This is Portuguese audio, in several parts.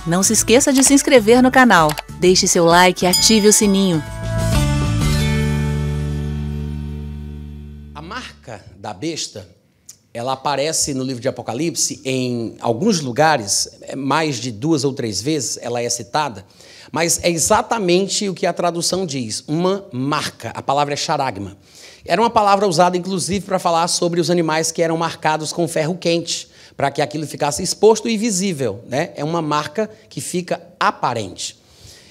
Não se esqueça de se inscrever no canal. Deixe seu like e ative o sininho. A marca da besta, ela aparece no livro de Apocalipse em alguns lugares, mais de 2 ou 3 vezes ela é citada, mas é exatamente o que a tradução diz, uma marca. A palavra é charagma. Era uma palavra usada, inclusive, para falar sobre os animais que eram marcados com ferro quente, para que aquilo ficasse exposto e visível, né? É uma marca que fica aparente.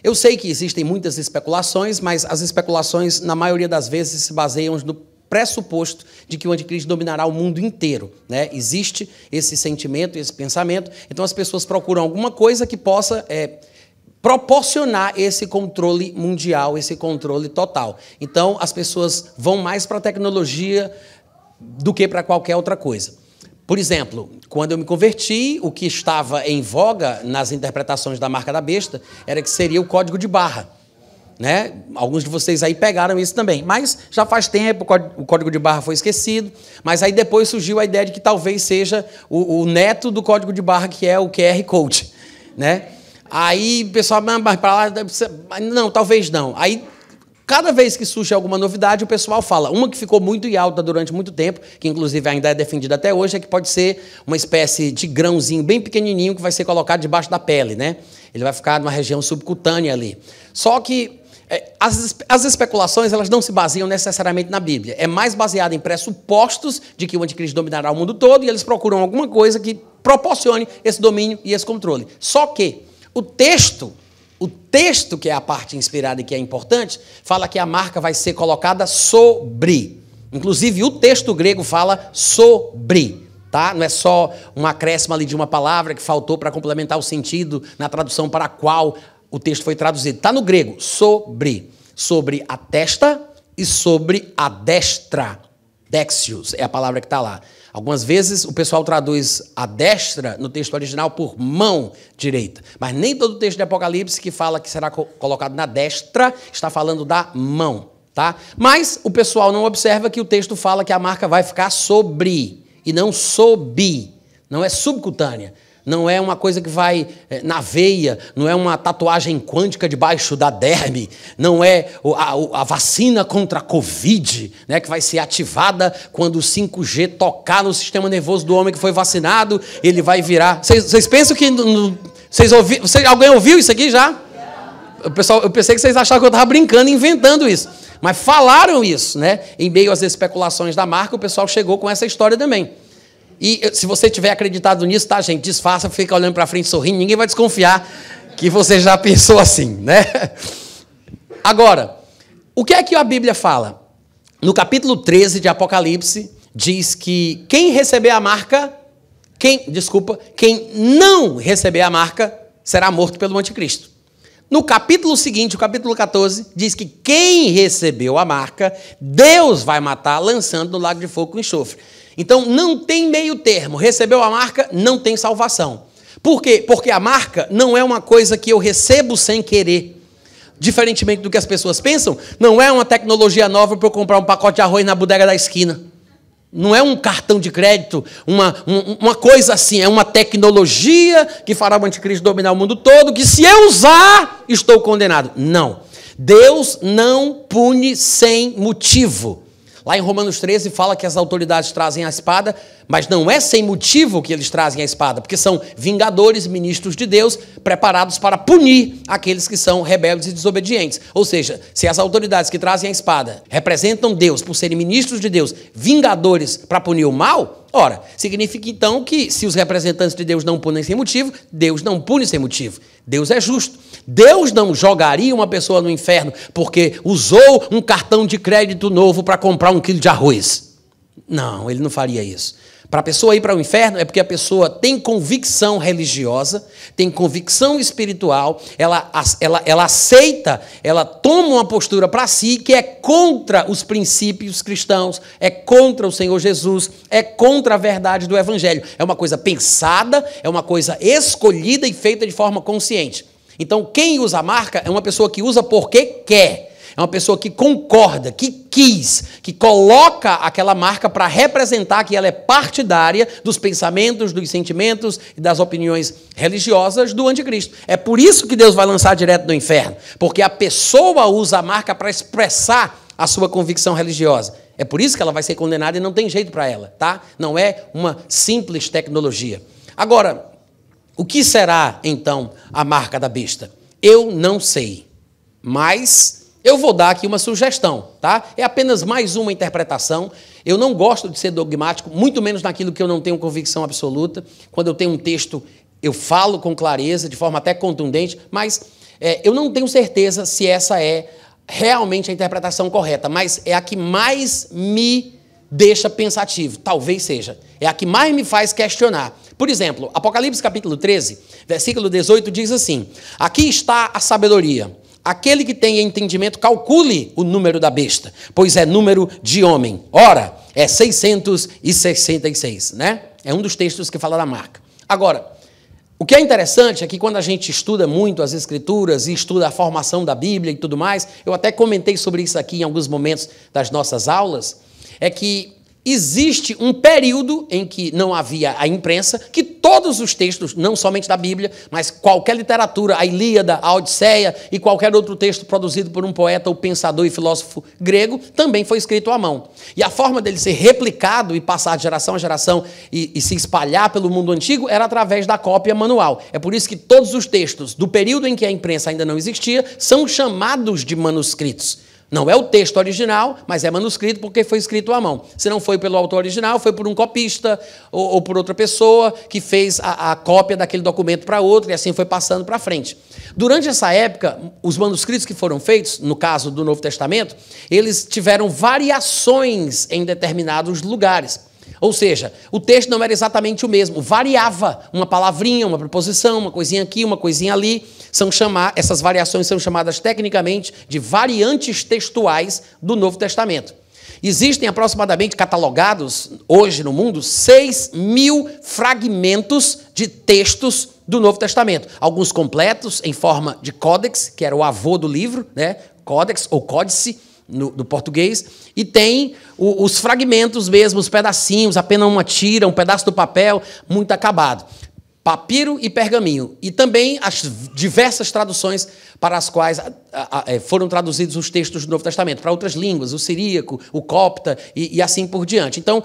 Eu sei que existem muitas especulações, mas as especulações, na maioria das vezes, se baseiam no pressuposto de que o anticristo dominará o mundo inteiro, né? Existe esse sentimento, esse pensamento, então as pessoas procuram alguma coisa que possa proporcionar esse controle mundial, esse controle total. Então, as pessoas vão mais para a tecnologia do que para qualquer outra coisa. Por exemplo, quando eu me converti, o que estava em voga nas interpretações da marca da besta era que seria o código de barra, né? Alguns de vocês aí pegaram isso também, mas já faz tempo, o código de barra foi esquecido, mas aí depois surgiu a ideia de que talvez seja o neto do código de barra, que é o QR Code, né? Aí o pessoal, mas para lá, não, talvez não. Aí, cada vez que surge alguma novidade, o pessoal fala. Uma que ficou muito em alta durante muito tempo, que inclusive ainda é defendida até hoje, é que pode ser uma espécie de grãozinho bem pequenininho que vai ser colocado debaixo da pele, né? Ele vai ficar numa região subcutânea ali. Só que as especulações, elas não se baseiam necessariamente na Bíblia. É mais baseado em pressupostos de que o anticristo dominará o mundo todo e eles procuram alguma coisa que proporcione esse domínio e esse controle. Só que o texto, que é a parte inspirada e que é importante, fala que a marca vai ser colocada sobre. Inclusive, o texto grego fala sobre, tá? Não é só um acréscimo ali de uma palavra que faltou para complementar o sentido na tradução para a qual o texto foi traduzido. Está no grego, sobre. Sobre a testa e sobre a destra. Dexios é a palavra que está lá. Algumas vezes o pessoal traduz a destra no texto original por mão direita. Mas nem todo o texto de Apocalipse que fala que será colocado na destra está falando da mão, tá? Mas o pessoal não observa que o texto fala que a marca vai ficar sobre e não sob. Não é subcutânea. Não é uma coisa que vai na veia, não é uma tatuagem quântica debaixo da derme, não é a vacina contra a Covid, né, que vai ser ativada quando o 5G tocar no sistema nervoso do homem que foi vacinado, ele vai virar... Vocês pensam que... Alguém ouviu isso aqui já? Eu pensei que vocês achavam que eu estava brincando, inventando isso. Mas falaram isso, né? Em meio às especulações da marca, o pessoal chegou com essa história também. E se você tiver acreditado nisso, tá, gente? Disfarça, fica olhando para frente sorrindo, ninguém vai desconfiar que você já pensou assim, né? Agora, o que é que a Bíblia fala? No capítulo 13 de Apocalipse, diz que quem receber a marca, quem não receber a marca, será morto pelo anticristo. No capítulo seguinte, o capítulo 14, diz que quem recebeu a marca, Deus vai matar lançando no lago de fogo com enxofre. Então, não tem meio termo. Recebeu a marca, não tem salvação. Por quê? Porque a marca não é uma coisa que eu recebo sem querer. Diferentemente do que as pessoas pensam, não é uma tecnologia nova para eu comprar um pacote de arroz na bodega da esquina. Não é um cartão de crédito, uma coisa assim. É uma tecnologia que fará o anticristo dominar o mundo todo, que se eu usar, estou condenado. Não. Deus não pune sem motivo. Lá em Romanos 13 fala que as autoridades trazem a espada, mas não é sem motivo que eles trazem a espada, porque são vingadores, ministros de Deus, preparados para punir aqueles que são rebeldes e desobedientes. Ou seja, se as autoridades que trazem a espada representam Deus por serem ministros de Deus, vingadores para punir o mal, ora, significa então que se os representantes de Deus não punem sem motivo, Deus não pune sem motivo. Deus é justo. Deus não jogaria uma pessoa no inferno porque usou um cartão de crédito novo para comprar 1 quilo de arroz. Não, ele não faria isso. Para a pessoa ir para o inferno é porque a pessoa tem convicção religiosa, tem convicção espiritual, ela aceita, ela toma uma postura para si que é contra os princípios cristãos, é contra o Senhor Jesus, é contra a verdade do Evangelho. É uma coisa pensada, é uma coisa escolhida e feita de forma consciente. Então, quem usa a marca é uma pessoa que usa porque quer. É uma pessoa que concorda, que quis, que coloca aquela marca para representar que ela é partidária dos pensamentos, dos sentimentos e das opiniões religiosas do anticristo. É por isso que Deus vai lançar direto no inferno, porque a pessoa usa a marca para expressar a sua convicção religiosa. É por isso que ela vai ser condenada e não tem jeito para ela, tá? Não é uma simples tecnologia. Agora, o que será, então, a marca da besta? Eu não sei, mas eu vou dar aqui uma sugestão, tá? É apenas mais uma interpretação. Eu não gosto de ser dogmático, muito menos naquilo que eu não tenho convicção absoluta. Quando eu tenho um texto, eu falo com clareza, de forma até contundente, mas eu não tenho certeza se essa é realmente a interpretação correta, mas é a que mais me deixa pensativo, talvez seja. É a que mais me faz questionar. Por exemplo, Apocalipse capítulo 13, versículo 18, diz assim: aqui está a sabedoria. Aquele que tem entendimento, calcule o número da besta, pois é número de homem. Ora, é 666, né? É um dos textos que fala da marca. Agora, o que é interessante é que quando a gente estuda muito as Escrituras e estuda a formação da Bíblia e tudo mais, eu até comentei sobre isso aqui em alguns momentos das nossas aulas, é que existe um período em que não havia a imprensa, que todos os textos, não somente da Bíblia, mas qualquer literatura, a Ilíada, a Odisseia e qualquer outro texto produzido por um poeta ou pensador e filósofo grego, também foi escrito à mão. E a forma dele ser replicado e passar de geração a geração e se espalhar pelo mundo antigo era através da cópia manual. É por isso que todos os textos do período em que a imprensa ainda não existia são chamados de manuscritos. Não é o texto original, mas é manuscrito porque foi escrito à mão. Se não foi pelo autor original, foi por um copista ou por outra pessoa que fez a cópia daquele documento para outro e assim foi passando para frente. Durante essa época, os manuscritos que foram feitos, no caso do Novo Testamento, eles tiveram variações em determinados lugares. Ou seja, o texto não era exatamente o mesmo, variava uma palavrinha, uma preposição, uma coisinha aqui, uma coisinha ali. Essas variações são chamadas tecnicamente de variantes textuais do Novo Testamento. Existem aproximadamente catalogados, hoje no mundo, 6.000 fragmentos de textos do Novo Testamento. Alguns completos, em forma de códex, que era o avô do livro, né? Códex ou códice, no português, e tem os fragmentos mesmo, os pedacinhos, apenas uma tira, um pedaço do papel, muito acabado. Papiro e pergaminho. E também as diversas traduções para as quais foram traduzidos os textos do Novo Testamento, para outras línguas, o siríaco, o copta e assim por diante. Então,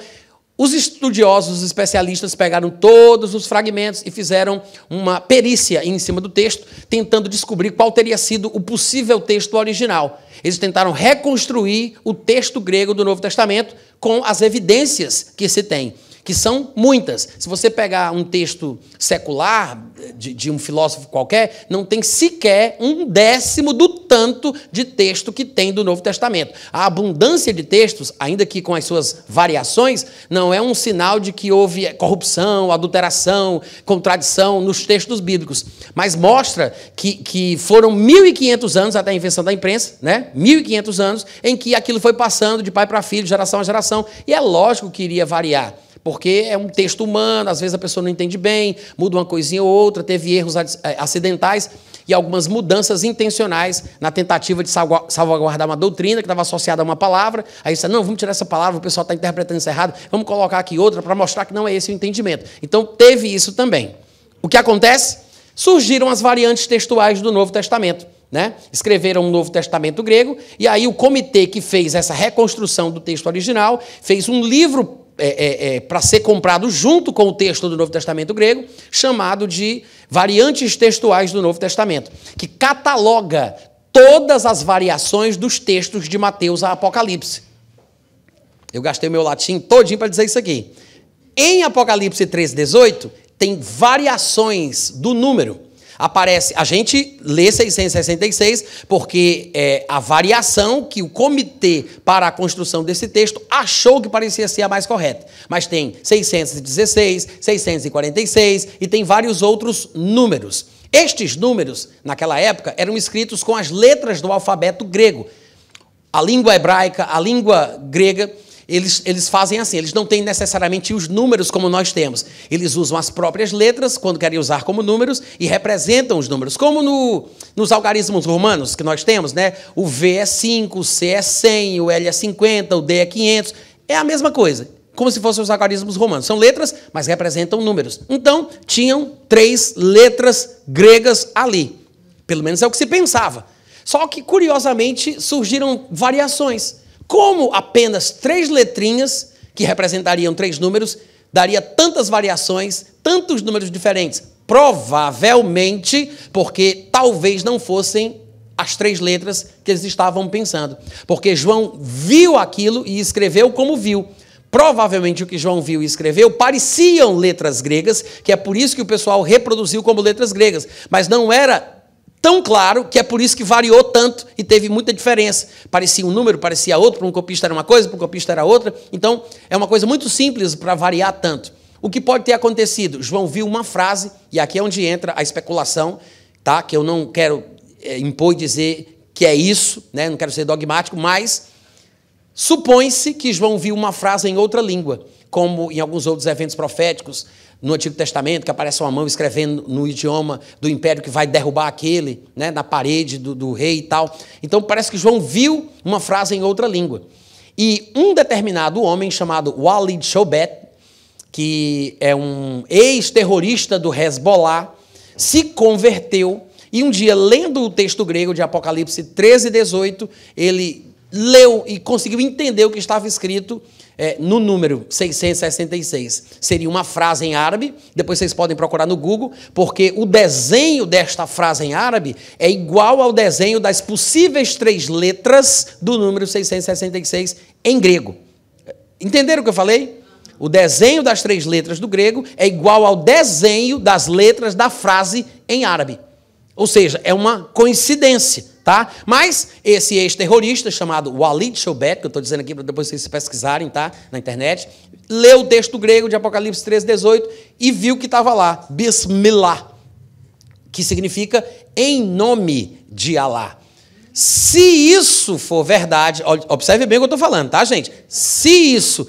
os estudiosos, os especialistas pegaram todos os fragmentos e fizeram uma perícia em cima do texto, tentando descobrir qual teria sido o possível texto original. Eles tentaram reconstruir o texto grego do Novo Testamento com as evidências que se tem, que são muitas. Se você pegar um texto secular de um filósofo qualquer, não tem sequer 1/10 do tanto de texto que tem do Novo Testamento. A abundância de textos, ainda que com as suas variações, não é um sinal de que houve corrupção, adulteração, contradição nos textos bíblicos, mas mostra que foram 1.500 anos até a invenção da imprensa, né? 1.500 anos em que aquilo foi passando de pai para filho, de geração a geração, e é lógico que iria variar. Porque é um texto humano, às vezes a pessoa não entende bem, muda uma coisinha ou outra, teve erros acidentais e algumas mudanças intencionais na tentativa de salvaguardar uma doutrina que estava associada a uma palavra. Aí você, não, vamos tirar essa palavra, o pessoal está interpretando isso errado, vamos colocar aqui outra para mostrar que não é esse o entendimento. Então, teve isso também. O que acontece? Surgiram as variantes textuais do Novo Testamento. Né? Escreveram um Novo Testamento grego, e aí o comitê que fez essa reconstrução do texto original fez um livro para ser comprado junto com o texto do Novo Testamento grego, chamado de Variantes Textuais do Novo Testamento, que cataloga todas as variações dos textos de Mateus a Apocalipse. Eu gastei o meu latim todinho para dizer isso aqui. Em Apocalipse 13:18, tem variações do número. Aparece, a gente lê 666 porque é a variação que o comitê para a construção desse texto achou que parecia ser a mais correta. Mas tem 616, 646 e tem vários outros números. Estes números, naquela época, eram escritos com as letras do alfabeto grego. A língua hebraica, a língua grega, eles fazem assim, eles não têm necessariamente os números como nós temos. Eles usam as próprias letras, quando querem usar como números, e representam os números. Como nos algarismos romanos que nós temos, né? O V é 5, o C é 100, o L é 50, o D é 500. É a mesma coisa, como se fossem os algarismos romanos. São letras, mas representam números. Então, tinham 3 letras gregas ali. Pelo menos é o que se pensava. Só que, curiosamente, surgiram variações. Como apenas 3 letrinhas, que representariam 3 números, daria tantas variações, tantos números diferentes? Provavelmente porque talvez não fossem as 3 letras que eles estavam pensando. Porque João viu aquilo e escreveu como viu. Provavelmente o que João viu e escreveu pareciam letras gregas, que é por isso que o pessoal reproduziu como letras gregas. Mas não era tão claro que é por isso que variou tanto e teve muita diferença. Parecia um número, parecia outro, para um copista era uma coisa, para um copista era outra. Então, é uma coisa muito simples para variar tanto. O que pode ter acontecido? João viu uma frase, e aqui é onde entra a especulação, tá? Que eu não quero impor e dizer que é isso, né? Não quero ser dogmático, mas supõe-se que João viu uma frase em outra língua, como em alguns outros eventos proféticos, no Antigo Testamento, que aparece uma mão escrevendo no idioma do império que vai derrubar aquele, né, na parede do rei e tal. Então, parece que João viu uma frase em outra língua. E um determinado homem chamado Walid Shoubet, que é um ex-terrorista do Hezbollah, se converteu e um dia, lendo o texto grego de Apocalipse 13, 18, ele leu e conseguiu entender o que estava escrito no número 666. Seria uma frase em árabe, depois vocês podem procurar no Google, porque o desenho desta frase em árabe é igual ao desenho das possíveis 3 letras do número 666 em grego. Entenderam o que eu falei? O desenho das 3 letras do grego é igual ao desenho das letras da frase em árabe. Ou seja, é uma coincidência, tá? Mas esse ex-terrorista chamado Walid Shoubet, que eu estou dizendo aqui para depois vocês pesquisarem, tá? Na internet, leu o texto grego de Apocalipse 13, 18 e viu que estava lá, Bismillah, que significa em nome de Alá. Se isso for verdade, observe bem o que eu estou falando, tá, gente? Se isso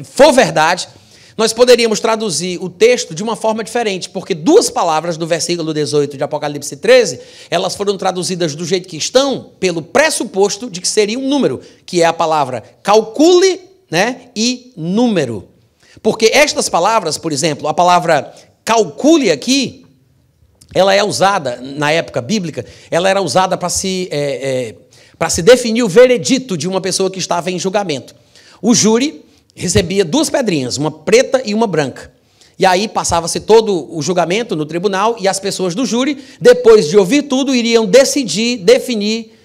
for verdade, nós poderíamos traduzir o texto de uma forma diferente, porque 2 palavras do versículo 18 de Apocalipse 13, elas foram traduzidas do jeito que estão, pelo pressuposto de que seria um número, que é a palavra calcule, né, e número. Porque estas palavras, por exemplo, a palavra calcule aqui, ela é usada, na época bíblica, ela era usada para se definir o veredito de uma pessoa que estava em julgamento. O júri recebia 2 pedrinhas, uma preta e uma branca. E aí passava-se todo o julgamento no tribunal e as pessoas do júri, depois de ouvir tudo, iriam decidir, definir,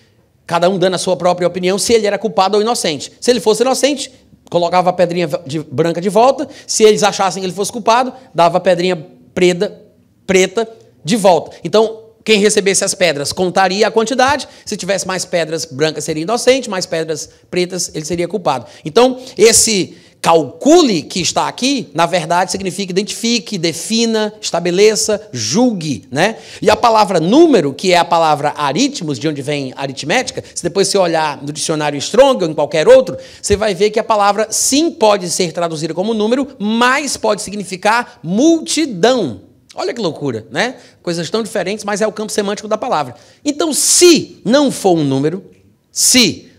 cada um dando a sua própria opinião, se ele era culpado ou inocente. Se ele fosse inocente, colocava a pedrinha branca de volta. Se eles achassem que ele fosse culpado, dava a pedrinha preta de volta. Então, quem recebesse as pedras contaria a quantidade. Se tivesse mais pedras brancas, seria inocente, mais pedras pretas, ele seria culpado. Então, esse calcule que está aqui, na verdade, significa identifique, defina, estabeleça, julgue, né? E a palavra número, que é a palavra aritmos, de onde vem aritmética, se depois você olhar no dicionário Strong ou em qualquer outro, você vai ver que a palavra sim pode ser traduzida como número, mas pode significar multidão. Olha que loucura, né? Coisas tão diferentes, mas é o campo semântico da palavra. Então, se não for um número, se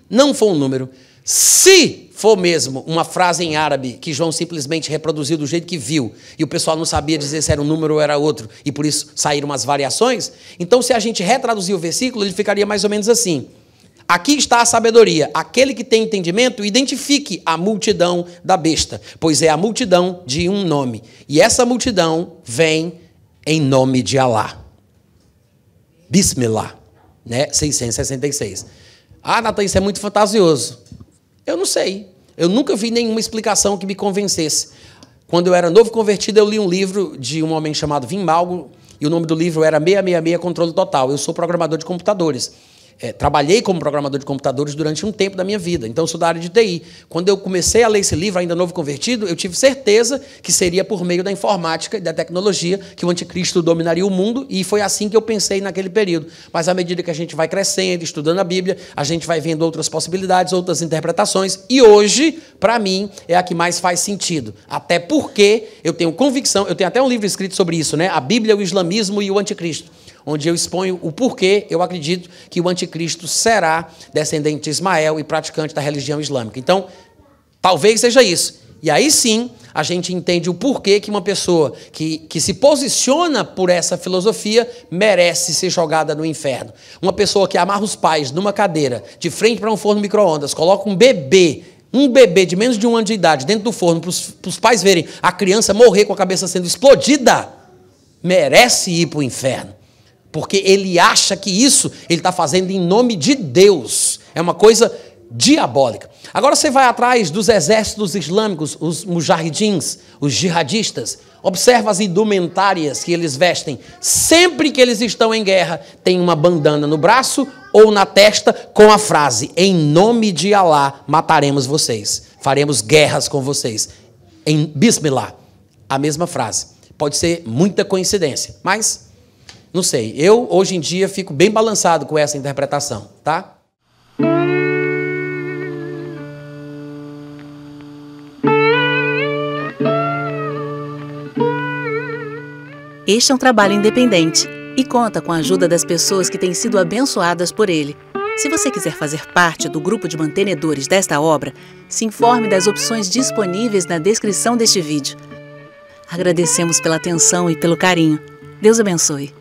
for mesmo uma frase em árabe que João simplesmente reproduziu do jeito que viu, e o pessoal não sabia dizer se era um número ou era outro, e por isso saíram umas variações, então se a gente retraduzir o versículo, ele ficaria mais ou menos assim. Aqui está a sabedoria. Aquele que tem entendimento, identifique a multidão da besta, pois é a multidão de um nome. E essa multidão vem em nome de Alá. Bismillah, né? 666. Ah, Natan, isso é muito fantasioso. Eu não sei. Eu nunca vi nenhuma explicação que me convencesse. Quando eu era novo convertido, eu li um livro de um homem chamado Vim Malgo, e o nome do livro era 666 Controle Total. Eu sou programador de computadores. trabalhei como programador de computadores durante um tempo da minha vida, então eu sou da área de TI. Quando eu comecei a ler esse livro, ainda novo convertido, eu tive certeza que seria por meio da informática e da tecnologia que o anticristo dominaria o mundo, e foi assim que eu pensei naquele período. Mas à medida que a gente vai crescendo, estudando a Bíblia, a gente vai vendo outras possibilidades, outras interpretações, e hoje, para mim, é a que mais faz sentido. Até porque eu tenho convicção, eu tenho até um livro escrito sobre isso, né? A Bíblia, o Islamismo e o Anticristo, onde eu exponho o porquê eu acredito que o anticristo será descendente de Ismael e praticante da religião islâmica. Então, talvez seja isso. E aí sim, a gente entende o porquê que uma pessoa que se posiciona por essa filosofia merece ser jogada no inferno. Uma pessoa que amarra os pais numa cadeira, de frente para um forno micro-ondas, coloca um bebê de menos de 1 ano de idade dentro do forno para os pais verem a criança morrer com a cabeça sendo explodida, merece ir para o inferno. Porque ele acha que isso ele está fazendo em nome de Deus. É uma coisa diabólica. Agora você vai atrás dos exércitos islâmicos, os mujahidins, os jihadistas. Observa as indumentárias que eles vestem. Sempre que eles estão em guerra, tem uma bandana no braço ou na testa com a frase: em nome de Alá mataremos vocês. Faremos guerras com vocês. Em Bismillah. A mesma frase. Pode ser muita coincidência, mas não sei, eu hoje em dia fico bem balançado com essa interpretação, tá? Este é um trabalho independente e conta com a ajuda das pessoas que têm sido abençoadas por ele. Se você quiser fazer parte do grupo de mantenedores desta obra, se informe das opções disponíveis na descrição deste vídeo. Agradecemos pela atenção e pelo carinho. Deus abençoe.